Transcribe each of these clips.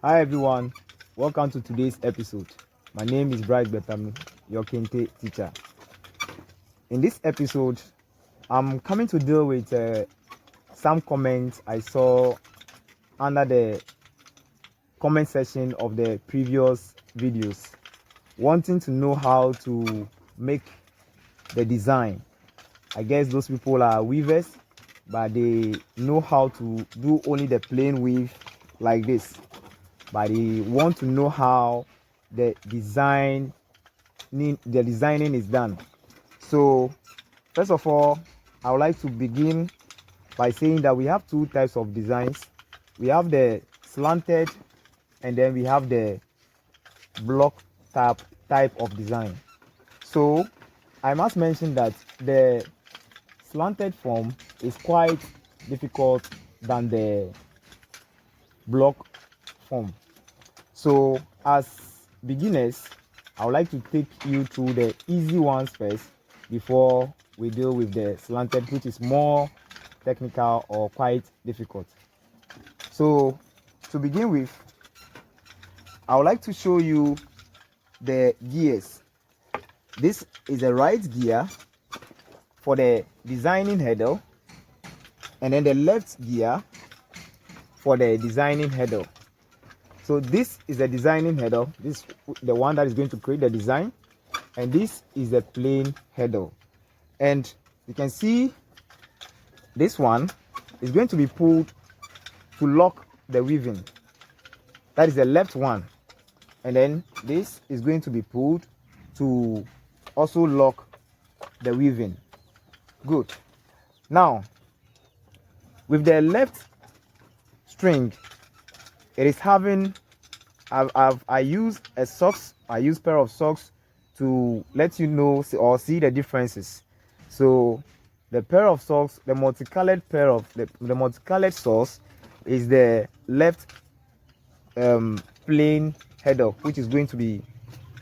Hi everyone, welcome to today's episode. My name is Bright Betami, your Kente teacher. In this episode, I'm coming to deal with some comments I saw under the comment section of the previous videos, wanting to know how to make the design. I guess those people are weavers, but they know how to do only the plain weave like this. But they want to know how the designing is done. So first of all, I would like to begin by saying that we have two types of designs. We have the slanted and then we have the block type of design. So I must mention that the slanted form is quite difficult than the block form. So as beginners, I would like to take you through the easy ones first before we deal with the slanted, which is more technical or quite difficult. So to begin with, I would like to show you the gears. This is a right gear for the designing header, and then the left gear for the designing header. So this is the designing header. This is the one that is going to create the design, and this is the plain header. And you can see this one is going to be pulled to lock the weaving. That is the left one. And then this is going to be pulled to also lock the weaving. Good. Now, with the left string, it is having I use a socks. I use pair of socks to let you know or see the differences. So the pair of socks, the multicolored pair of the multicolored socks is the left plain header, which is going to be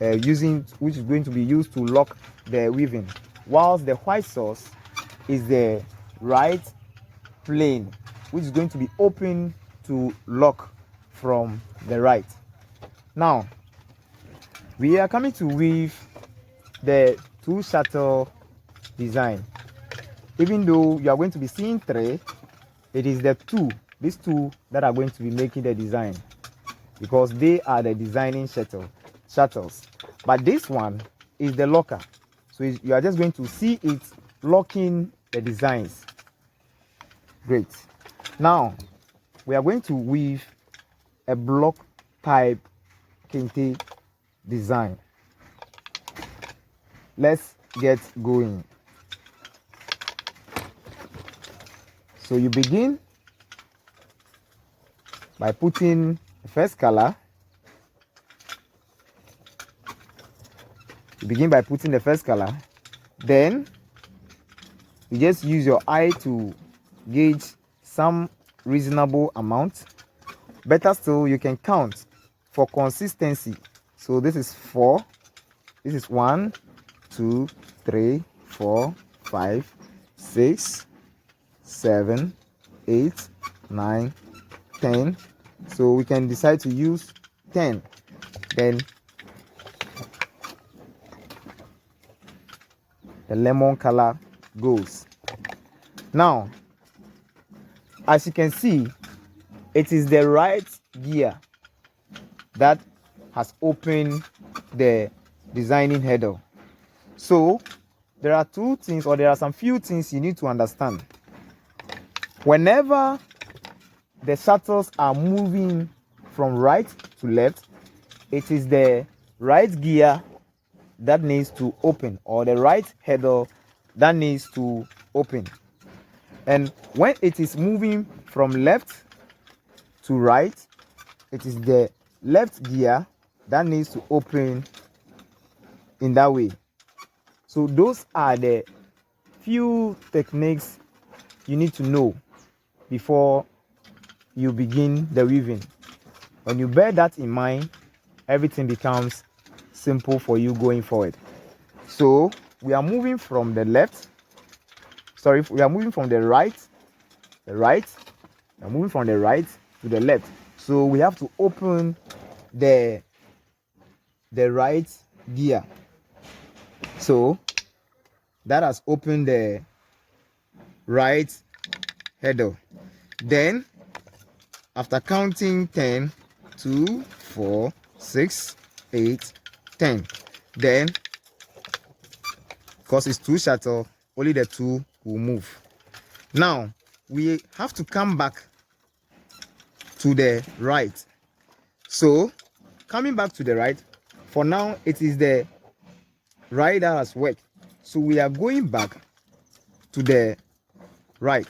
used to lock the weaving, whilst the white sauce is the right plain, which is going to be open to lock from the right. Now we are coming to weave the two shuttle design. Even though you are going to be seeing three, it is these two that are going to be making the design, because they are the designing shuttles. But this one is the locker, so you are just going to see it locking the designs. Great. Now we are going to weave a block type Kente design. Let's get going. So you begin by putting the first color. Then you just use your eye to gauge some reasonable amount. Better still, you can count for consistency. So this is 4. This is 1, 2, 3, 4, 5, 6, 7, 8, 9, 10. So we can decide to use 10. Then the lemon color goes. Now, as you can see, it is the right gear that has opened the designing header. So there are some few things you need to understand. Whenever the shuttles are moving from right to left, it is the right gear that needs to open, or the right header that needs to open. And when it is moving from left to right, it is the left gear that needs to open in that way. So those are the few techniques you need to know before you begin the weaving. When you bear that in mind, everything becomes simple for you going forward. So we are moving from the right. We are moving from the right to the left. So we have to open the right gear. So that has opened the right header. Then after counting 10, 2, 4, 6, 8, 10, then because it's two shuttle, only the two will move. Now we have to come back to the right. So coming back to the right, for now it is the right that has worked. So we are going back to the right.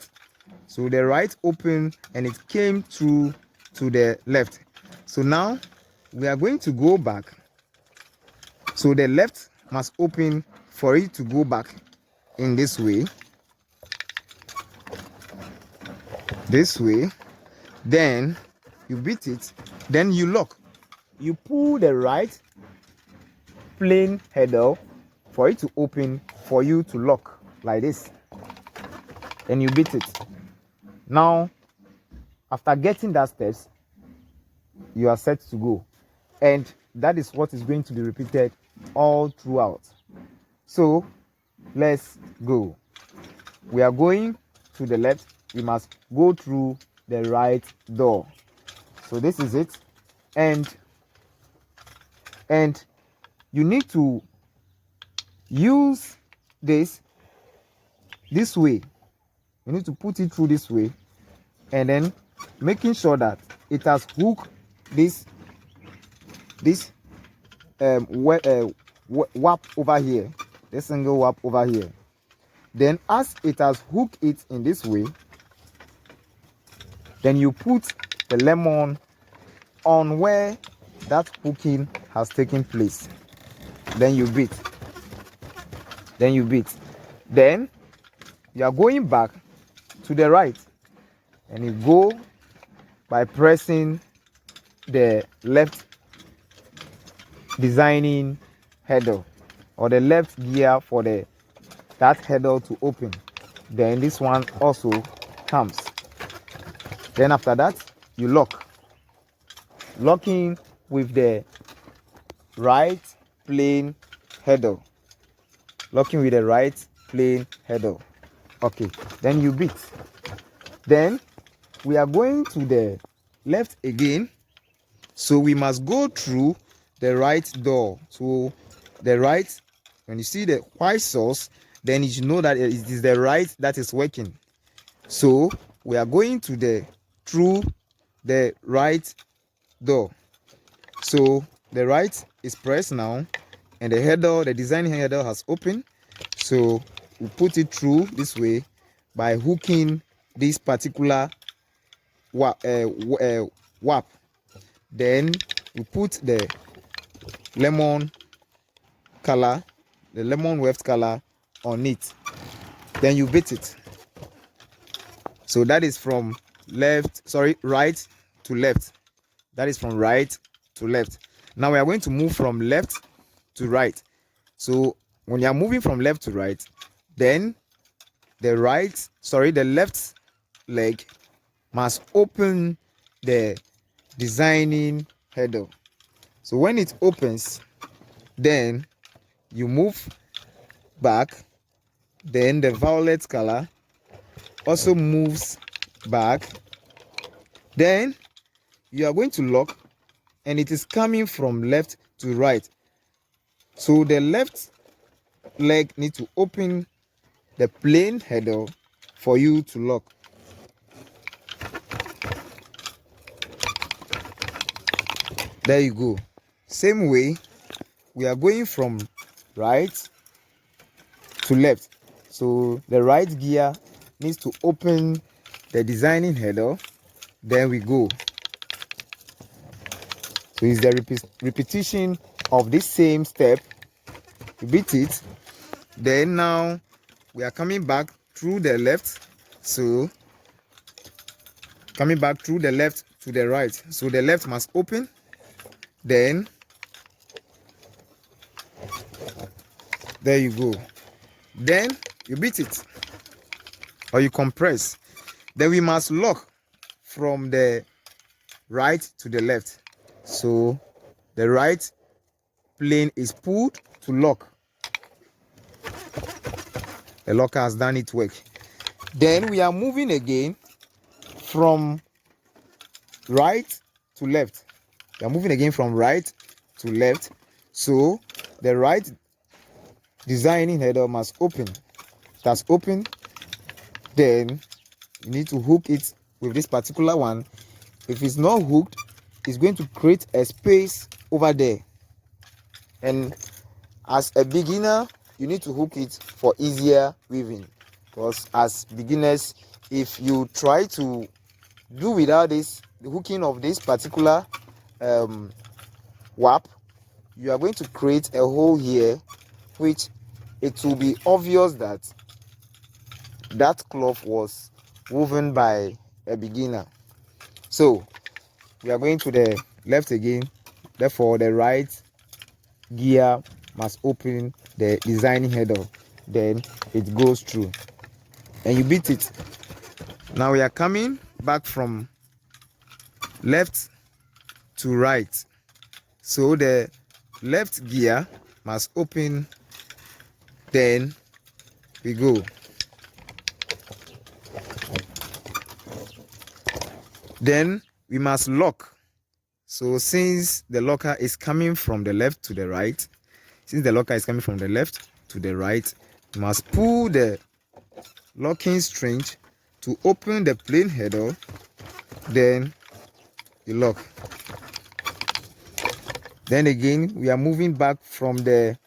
So the right opened and it came through to the left. So now we are going to go back. So the left must open for it to go back in this way. This way. Then you beat it. Then you lock. You pull the right plain header for it to open, for you to lock like this. Then you beat it. Now, after getting that steps, you are set to go. And that is what is going to be repeated all throughout. So, let's go. We are going to the left. We must go through the right door. So this is it. And you need to use this way. You need to put it through this way, and then making sure that it has hooked this warp over here, this single warp over here. Then as it has hooked it in this way, then you put the lemon on where that hooking has taken place. Then you beat. Then you are going back to the right, and you go by pressing the left designing header, or the left gear for that header to open. Then this one also comes. Then after that, you locking with the right plain header. Locking with the right plain header. Okay, then you beat. Then we are going to the left again. So we must go through the right door. So the right, when you see the white sauce, then you should know that it is the right that is working. So we are going through the right door. So the right is pressed now, and the header, the design header has opened. So we put it through this way by hooking this particular warp. Then we put the lemon color, the lemon weft color on it. Then you beat it. So that is from right to left. That is from right to left. Now we are going to move from left to right. So when you are moving from left to right, then the left leg must open the designing header. So when it opens, then you move back. Then the violet color also moves back. Then you are going to lock, and it is coming from left to right. So the left leg needs to open the plain header for you to lock. There you go. Same way, we are going from right to left. So the right gear needs to open the designing header. Then we go. So it's the repetition of this same step. You beat it. Then now we are coming back through the left. So coming back through the left to the right. So the left must open. Then there you go. Then you beat it, or you compress. Then we must lock from the right to the left. So the right plane is pulled to lock. The locker has done its work. Then we are moving again from right to left. We are moving again from right to left. So the right designing header must open. That's open. Then you need to hook it with this particular one. If it's not hooked, it's going to create a space over there. And as a beginner, you need to hook it for easier weaving. Because as beginners, if you try to do without this, the hooking of this particular warp, you are going to create a hole here, which it will be obvious that that cloth was woven by a beginner. So we are going to the left again. Therefore, the right gear must open the designing header. Then it goes through and you beat it. Now we are coming back from left to right. So the left gear must open. Then we go. Then we must lock. So since the locker is coming from the left to the right, we must pull the locking string to open the plain header. Then you lock. Then again, we are moving back from the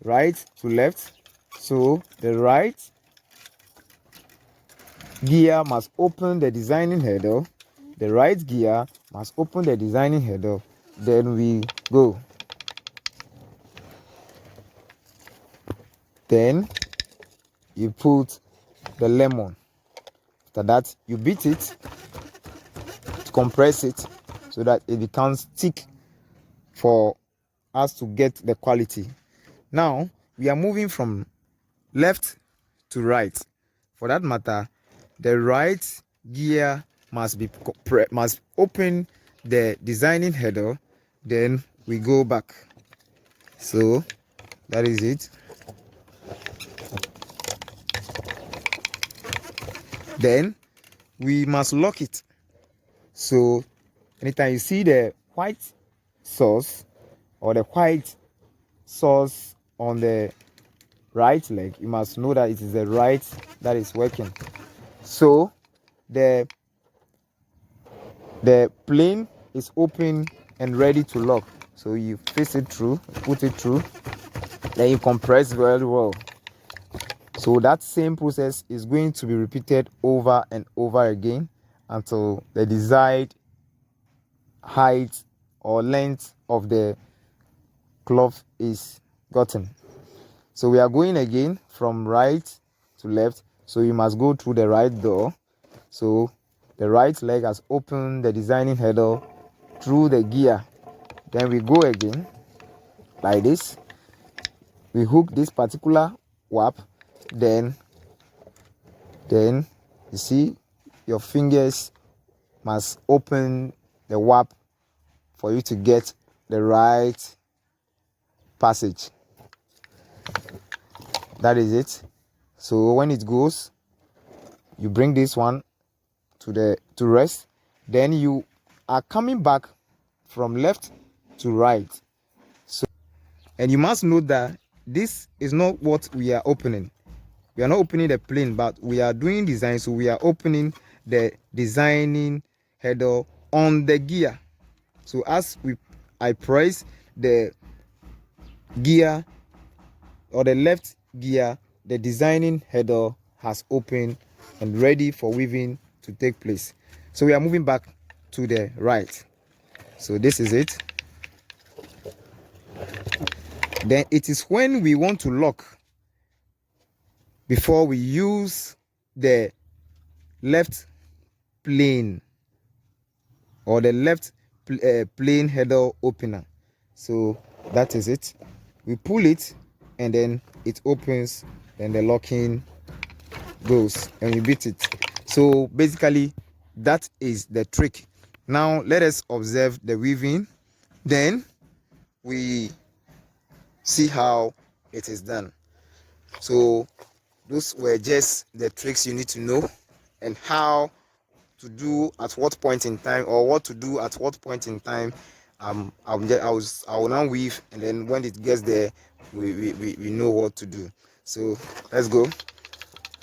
right to left. So the right gear must open the designing header. The right gear must open the designing header. Then we go. Then you put the lemon. After that, you beat it to compress it so that it becomes thick for us to get the quality. Now we are moving from left to right. For that matter, the right gear must open the designing header. Then we go back. So that is it. Then we must lock it. So anytime you see the white sauce or the white sauce on the right leg, you must know that it is the right that is working. So the plane is open and ready to lock. So you face it through, put it through, then you compress very well. So that same process is going to be repeated over and over again until the desired height or length of the cloth is gotten. So we are going again from right to left. So you must go through the right door. So the right leg has opened the designing header through the gear. Then we go again like this. We hook this particular warp. Then you see your fingers must open the warp for you to get the right passage. That is it. So when it goes, you bring this one to rest. Then you are coming back from left to right. So, and you must know that this is not what we are opening. We are not opening the plane, but we are doing design. So we are opening the designing header on the gear. So as I press the gear or the left gear, the designing header has opened and ready for weaving to take place. So we are moving back to the right. So this is it. Then it is when we want to lock before we use the left plane or the left plane header opener. So that is it. We pull it and then it opens, then the locking goes and we beat it. So basically that is the trick Now let us observe the weaving, then we see how it is done. So those were just the tricks you need to know, and how to do at what point in time, or what to do at what point in time. I will now weave, and then when it gets there, we know what to do. So let's go.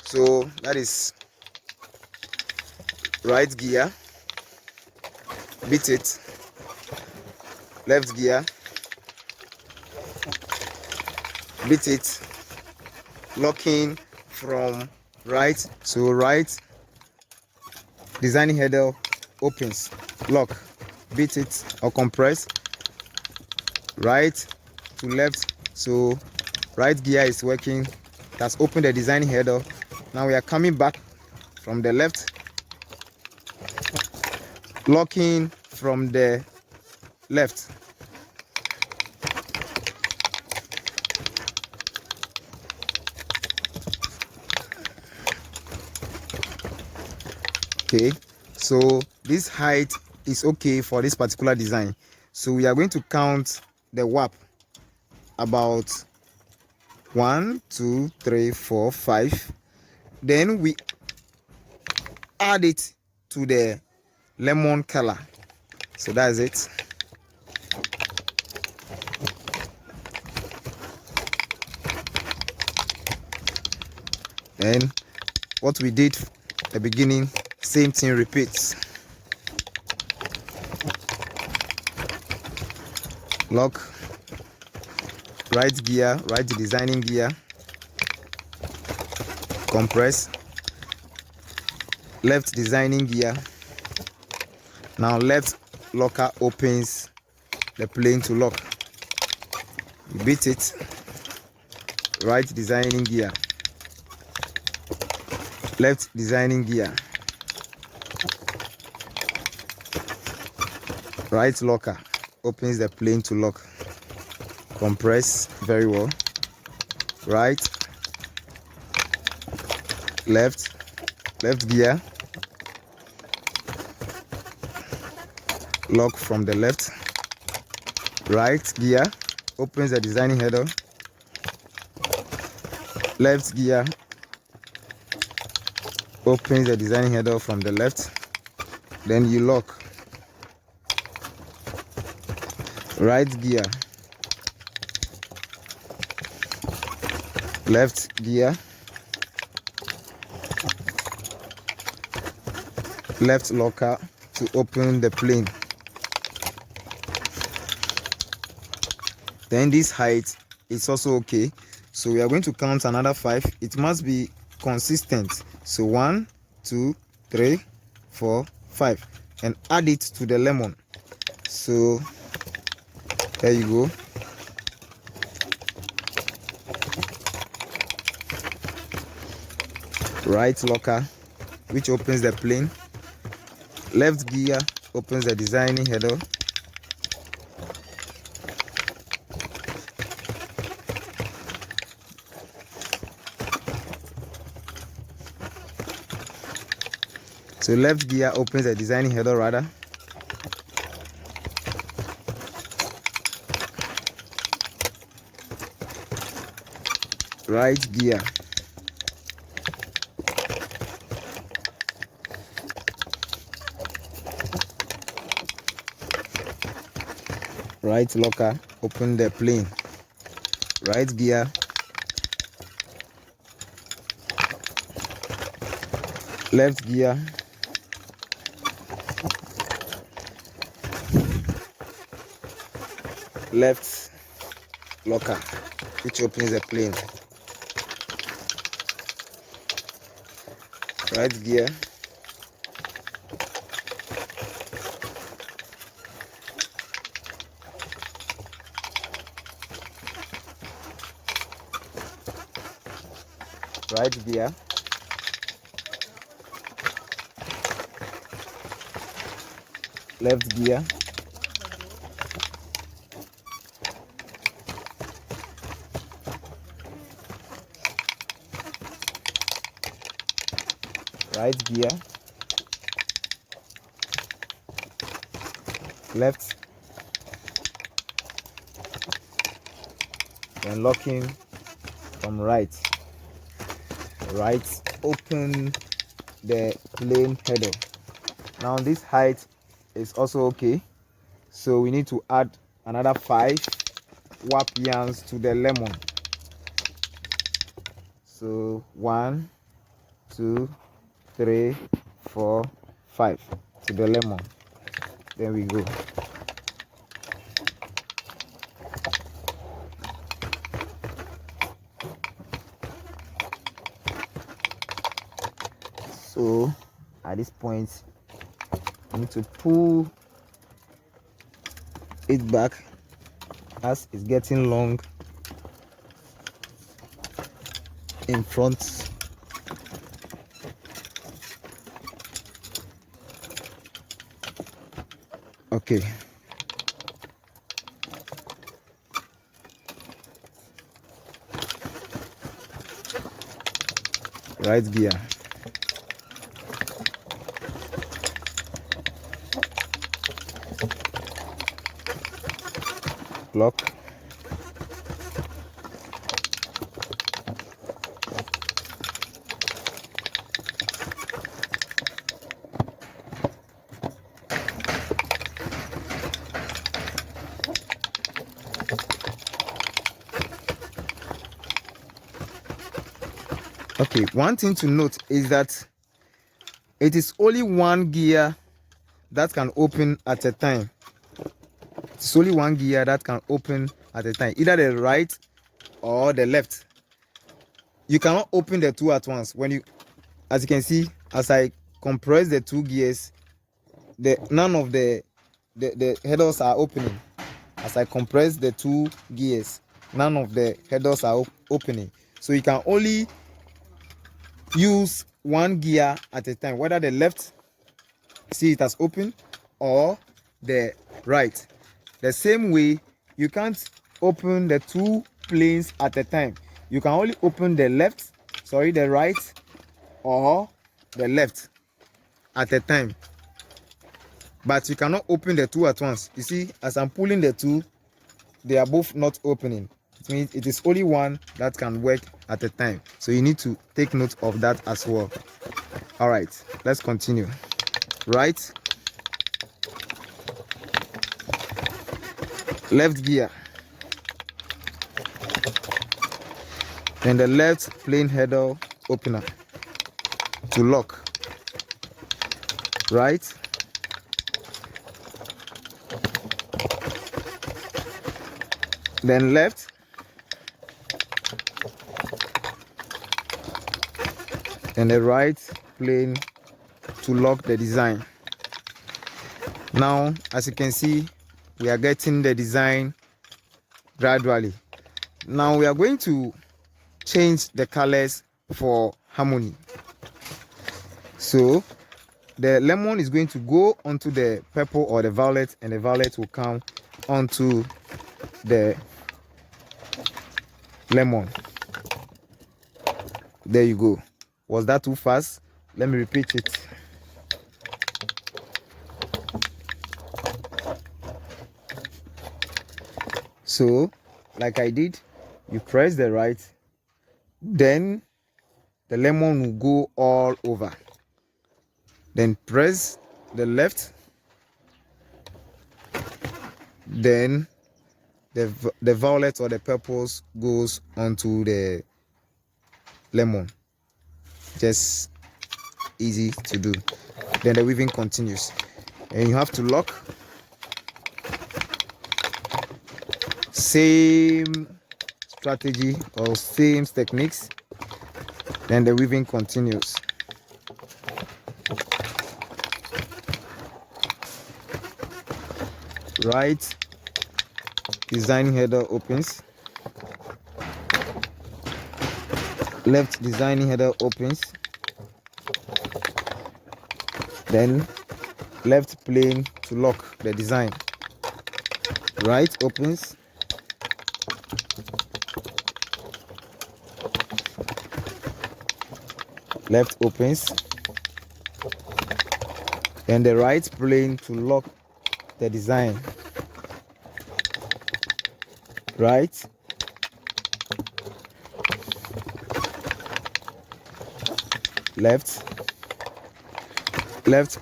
So that is right gear, beat it, left gear, beat it, locking from right. So right designing header opens, lock, beat it or compress, right to left. So right gear is working, that's opened the designing header. Now we are coming back from the left, locking from the left. Okay, so this height is okay for this particular design. So we are going to count the warp about 1 2 3 4 5. Then we add it to the lemon color. So that's it. And what we did at the beginning, same thing repeats. Lock, right gear, right designing gear, compress, left designing gear. Now left locker opens the plane to lock. You beat it, right designing gear, left designing gear, right locker opens the plane to lock. Compress very well. Right, left gear, lock from the left. Right gear opens the designing header. Left gear opens the designing header from the left. Then you lock. Right gear, left gear, left locker to open the plane. Then this height is also okay. So we are going to count another 5. It must be consistent. So 1 2 3 4 5, and add it to the lemon. So there you go. Right locker, which opens the plane. Left gear opens the designing header. So left gear opens the designing header rather. Right gear, right locker open the plane. Right gear, left gear, left locker, which opens the plane. Right gear, right gear, left gear, right gear, left, then locking from right. Right, open the plain header. Now this height is also okay, so we need to add another 5 warp yarns to the lemon. So 1, 2, 3, 4, 5 to the lemon. There we go. So at this point, I need to pull it back as it's getting long in front. Okay. Right gear. Lock. Okay, one thing to note is that it is only one gear that can open at a time. It's only one gear that can open at a time, either the right or the left. You cannot open the two at once. When you, as you can see, as I compress the two gears, none of the headers are opening. As I compress the two gears, none of the headers are opening. So you can only use one gear at a time, whether the left, see it has opened, or the right. The same way, you can't open the two planes at a time. You can only open the right or the left at a time, but you cannot open the two at once. You see, as I'm pulling the two, they are both not opening. It means it is only one that can work at a time. So you need to take note of that as well. All right, let's continue. Right, left gear, then the left plain header opener to lock. Right, then left, and the right plane to lock the design. Now, as you can see, we are getting the design gradually. Now we are going to change the colors for harmony. So the lemon is going to go onto the purple or the violet, and the violet will come onto the lemon. There you go. Was that too fast? Let me repeat it. So, like I did, you press the right, then the lemon will go all over. Then press the left, then the violet or the purples goes onto the lemon. Just easy to do. Then the weaving continues, and you have to lock. Same strategy or same techniques. Then the weaving continues. Right design header opens, left designing header opens, then left plane to lock the design. Right opens, left opens, and the right plane to lock the design. Right, left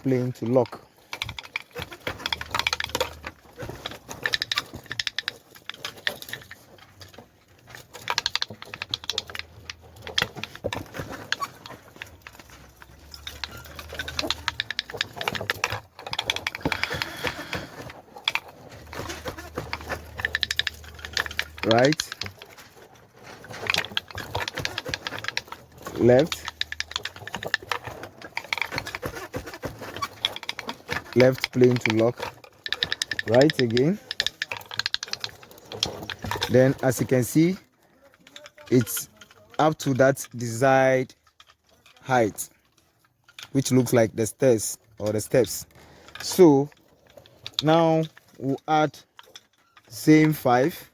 plane to lock. Right, left plane to lock. Right again. Then as you can see, it's up to that desired height, which looks like the stairs or the steps. So now we'll add same 5.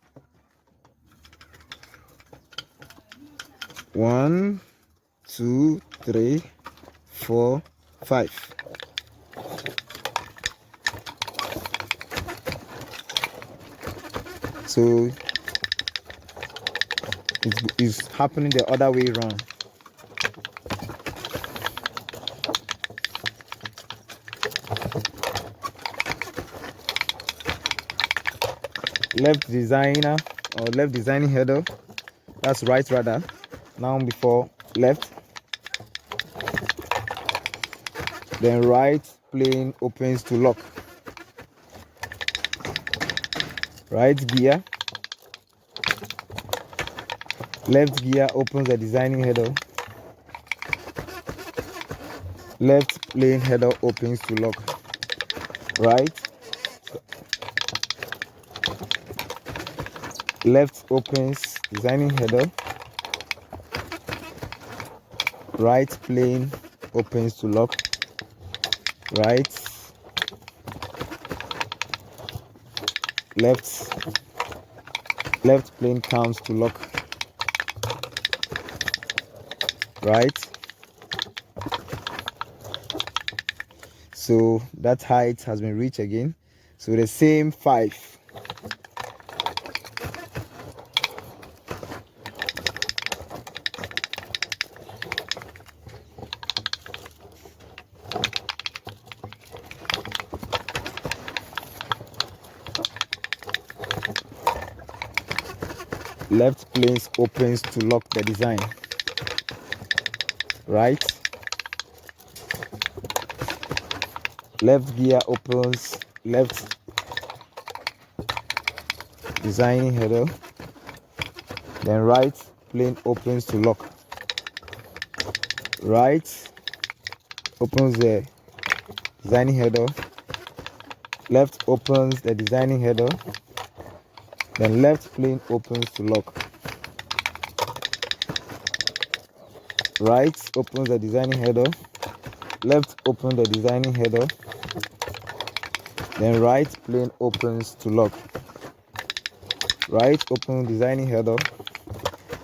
1, 2, 3, 4, 5. So it's happening the other way around. Left designer or left designing header, that's right rather. Now before left, then right plane opens to lock. Right gear, left gear opens the designing header. Left plane header opens to lock. Right, left opens designing header. Right plane opens to lock. Right, left plane comes to lock. Right, so that height has been reached again. So the same 5. Left plane opens to lock the design. Right, left gear opens left designing header. Then right plane opens to lock. Right opens the designing header. Left opens the designing header. Then left plane opens to lock. Right opens the designing header. Left opens the designing header. Then right plane opens to lock. Right opens designing header.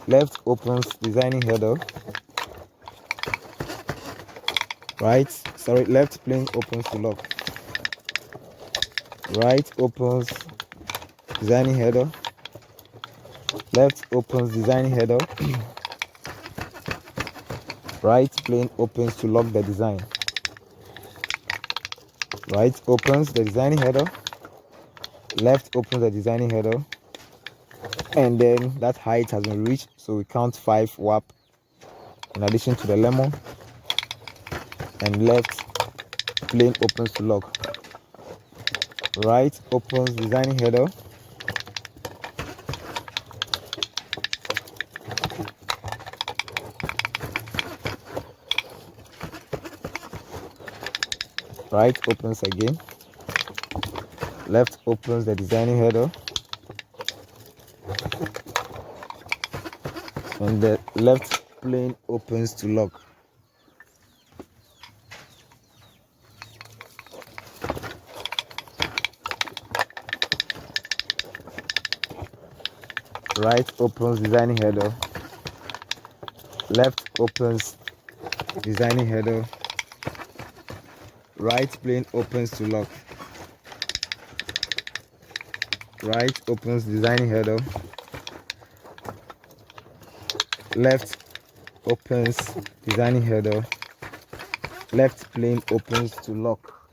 Left opens designing header. Left plane opens to lock. Right opens designing header. Left opens designing header. Right plane opens to lock the design. Right opens the designing header. Left opens the designing header. And then that height has been reached, so we count 5 warp in addition to the lemon. And left plane opens to lock. Right opens designing header. Right opens again. Left opens the designing header. And the left plane opens to lock. Right opens designing header. Left opens designing header. Right plane opens to lock. Right opens designing header. Left opens designing header. Left plane opens to lock.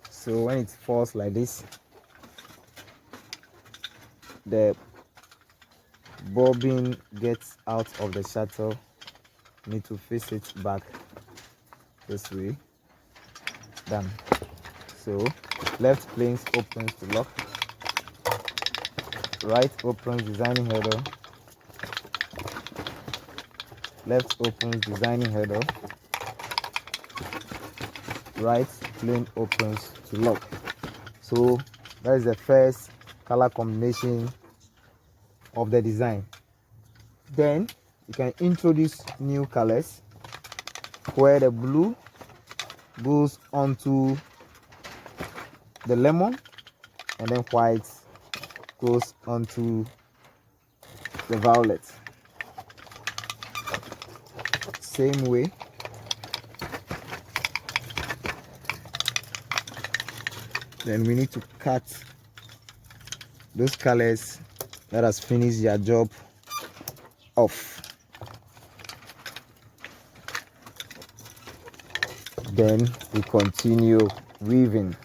So when it falls like this, the bobbin gets out of the shuttle. Need to face it back this way. Done. So left planes opens to lock. Right opens designing header. Left opens designing header. Right plane opens to lock. So that is the first color combination of the design. Then you can introduce new colors where the blue goes onto the lemon and then white goes onto the violet. Same way. Then we need to cut those colors that has finished their job off. Then we continue weaving.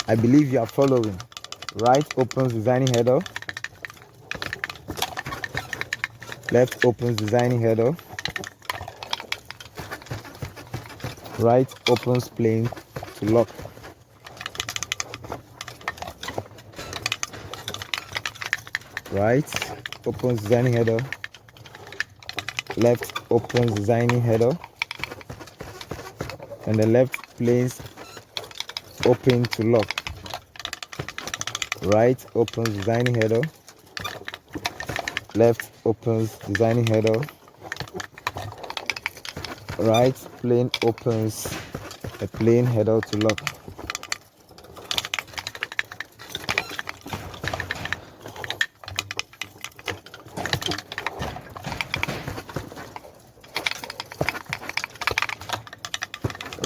I believe you are following. Right opens designing header. Left opens designing header. Right opens plane to lock. Right opens designing header. Left opens designing header. And the left planes open to lock. Right opens designing header. Left opens designing header. Right plane opens a plane header to lock.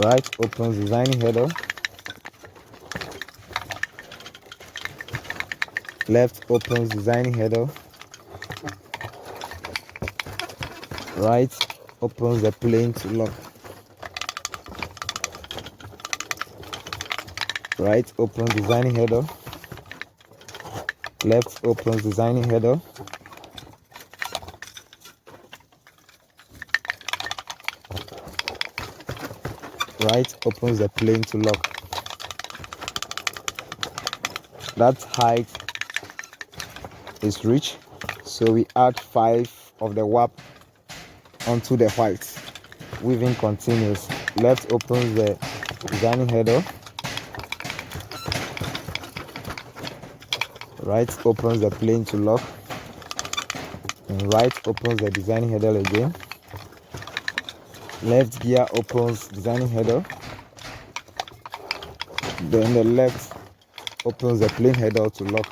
Right opens designing header. Left opens designing header. Right opens the plane to lock. Right opens designing header. Left opens designing header. Right opens the plane to lock. That height is reached, so we add 5 of the warp onto the white. Weaving continues. Left opens the designing header. Right opens the plane to lock. And right opens the designing header again. Left gear opens designing header. Then the left opens the plane header to lock.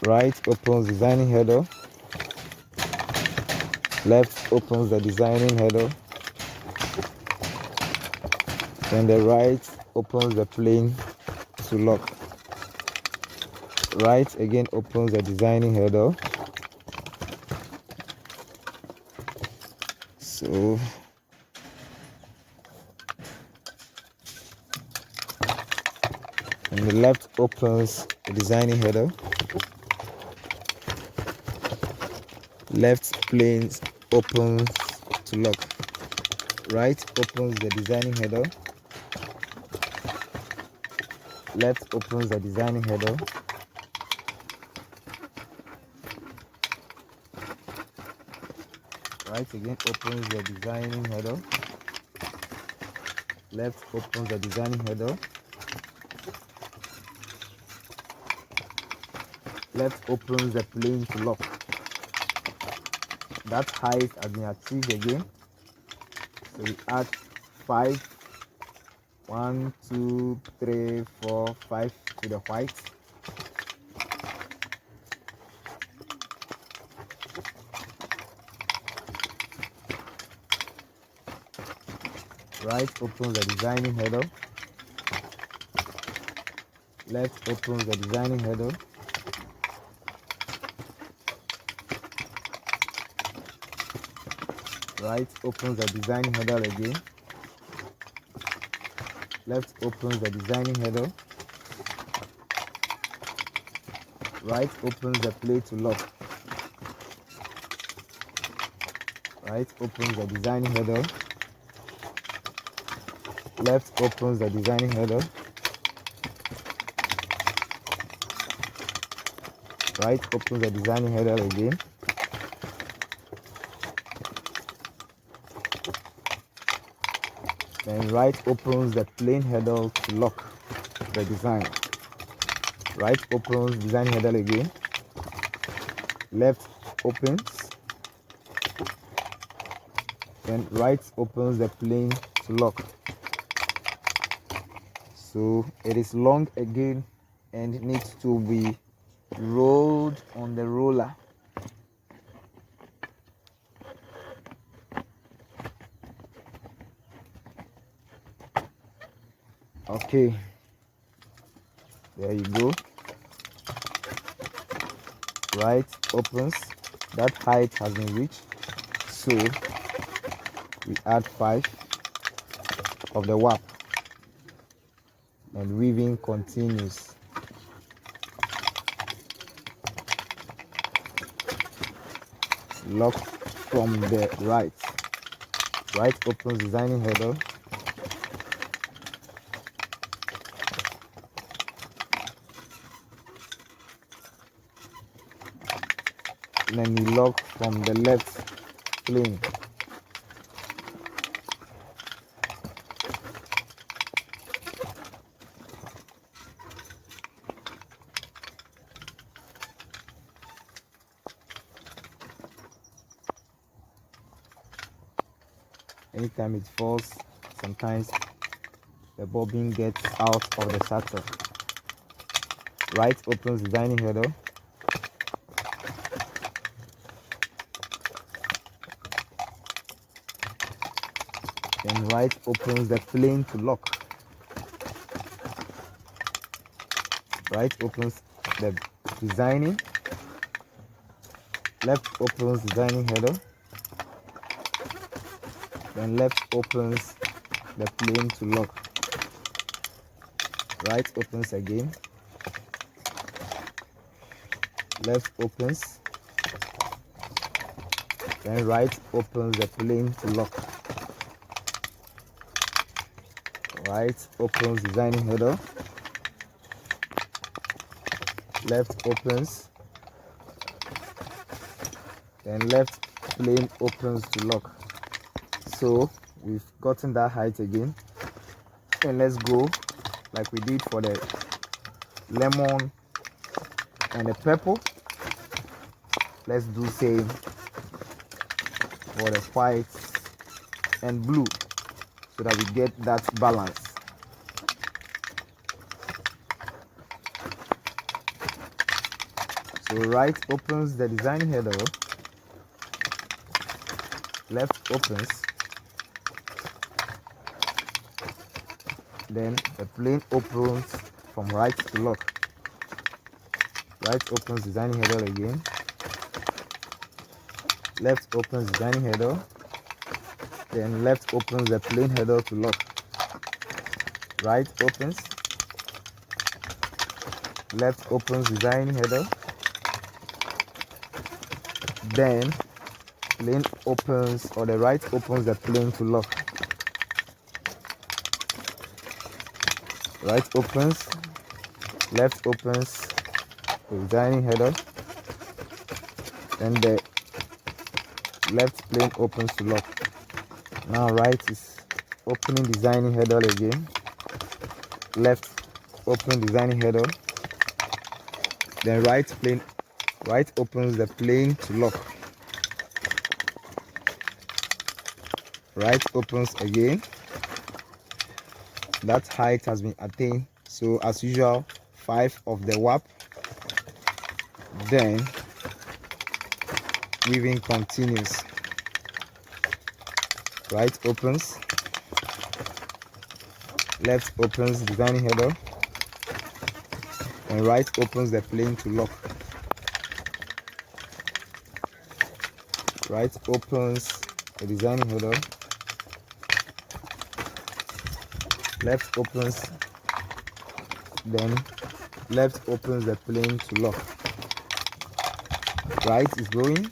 Right opens designing header. Left opens the designing header. Then the right opens the plane to lock. Right again opens the designing header. So and the left opens the designing header. Left planes opens to lock. Right opens the designing header. Left opens the designing header. Right again opens the designing header. Left opens the designing header. Left opens the plane to lock. That height has been achieved again. So we add 5. 1, 2, 3, 4, 5 to the white. Right opens the designing header. Left opens the designing header. Right opens the designing header again. Left opens the designing header. Right opens the plate to lock. Right opens the designing header. Left opens the designing header. Right opens the designing header again. Then right opens the plain header to lock the design. Right opens design header again. Left opens. Then right opens the plain to lock. So it is long again and needs to be rolled on the roller. Okay, there you go. Right opens. That height has been reached, so we add 5 of the warp and weaving continues. Lock from the right. Right opens designing header. And then we lock from the left plane. Anytime it falls, sometimes the bobbin gets out of the saddle. Right opens designing header. Then right opens the plane to lock. Right opens the designing. Left opens designing header. Then left opens the plane to lock. Right opens again. Left opens. Then right opens the plane to lock. Right opens designing header. Left opens. Then left plane opens to lock. So we've gotten that height again. And let's go like we did for the lemon and the purple. Let's do same for the white and blue so that we get that balance. So right opens the design header. Left opens. Then the plane opens from right to lock. Right opens designing header again. Left opens designing header. Then left opens the plane header to lock. Right opens. Left opens designing header. Then plane opens, or the right opens the plane to lock. Right opens, left opens the designing header, then the left plane opens to lock. Now right is opening designing header again. Left open designing header, then right opens the plane to lock. Right opens again. That height has been attained, so as usual 5 of the warp. Then weaving continues. Right opens, left opens designing header, and right opens the plane to lock. Right opens the designing header, left opens, then left opens the plane to lock. Right is going,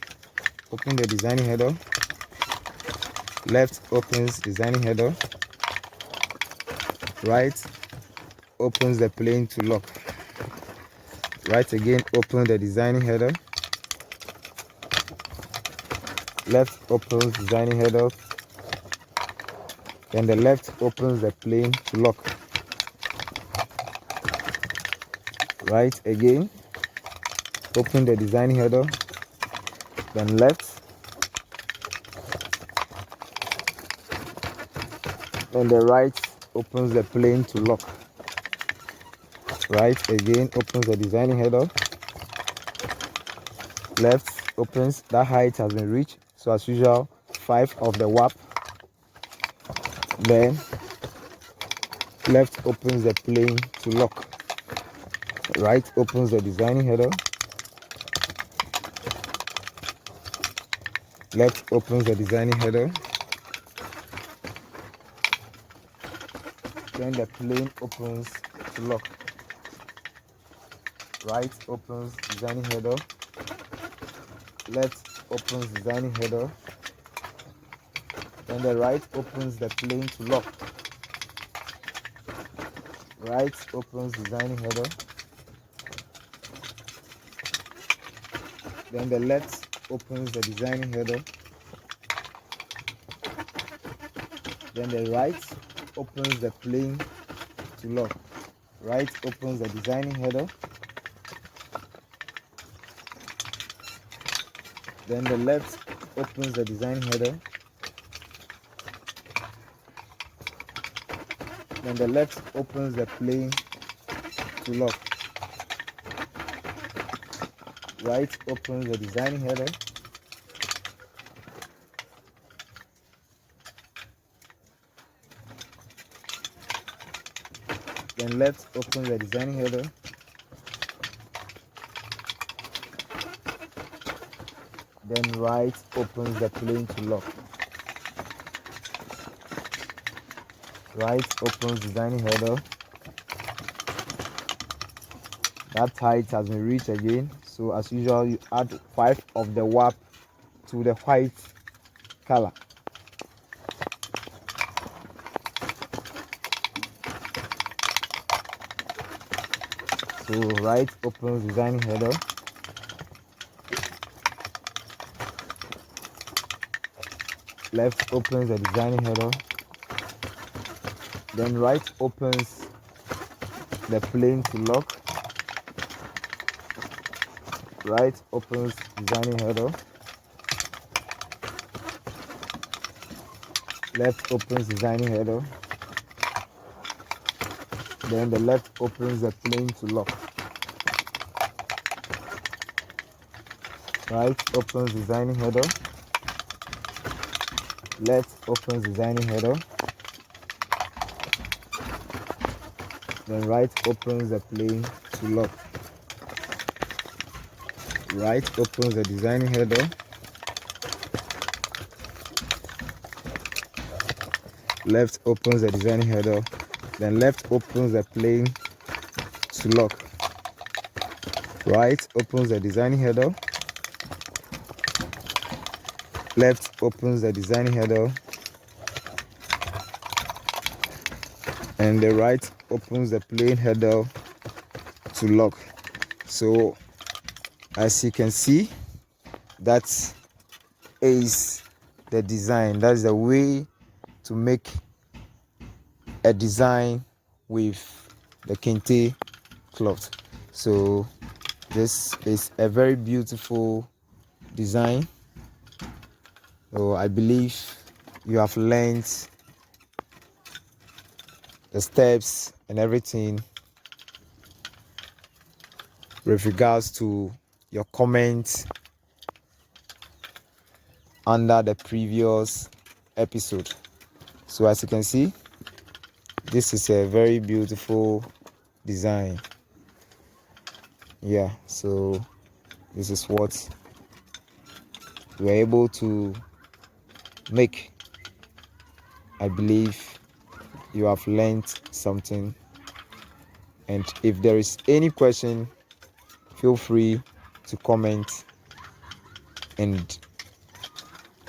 open the designing header, left opens designing header, right opens the plane to lock. Right again, open the designing header, left opens designing header, then the left opens the plane to lock. Right again, open the designing header, then left, and the right opens the plane to lock. Right again, opens the designing header, left opens, that height has been reached, so as usual 5 of the warp, then left opens the plane to lock. Right opens the designing header, left opens the designing header, then the plane opens to lock. Right opens designing header, left opens designing header, then the right opens the plane to lock. Right opens designing header, then the left opens the designing header, then the right opens the plane to lock. Right opens the designing header, then the left opens the designing header, then the left opens the plane to lock. Right opens the designing header, then left opens the designing header, then right opens the plane to lock. Right opens designing header, that height has been reached again, so as usual you add 5 of the warp to the white color. So right opens designing header, left opens the designing header, then right opens the plane to lock. Right opens designing header, left opens designing header, then the left opens the plane to lock. Right opens designing header, left opens designing header, then right opens the plane to lock. Right opens the designing header, left opens the designing header, then left opens the plane to lock. Right opens the designing header, left opens the designing header, and the right opens the plane header to lock. So as you can see, that is the design. That's the way to make a design with the Kente cloth. So this is a very beautiful design. So I believe you have learned the steps and everything with regards to your comments under the previous episode. So as you can see, This is a very beautiful design. Yeah, so this is what we are able to make. I believe you have learned something, and if there is any question, feel free to comment and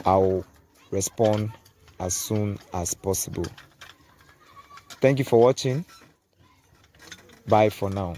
I'll respond as soon as possible. Thank you for watching. Bye for now.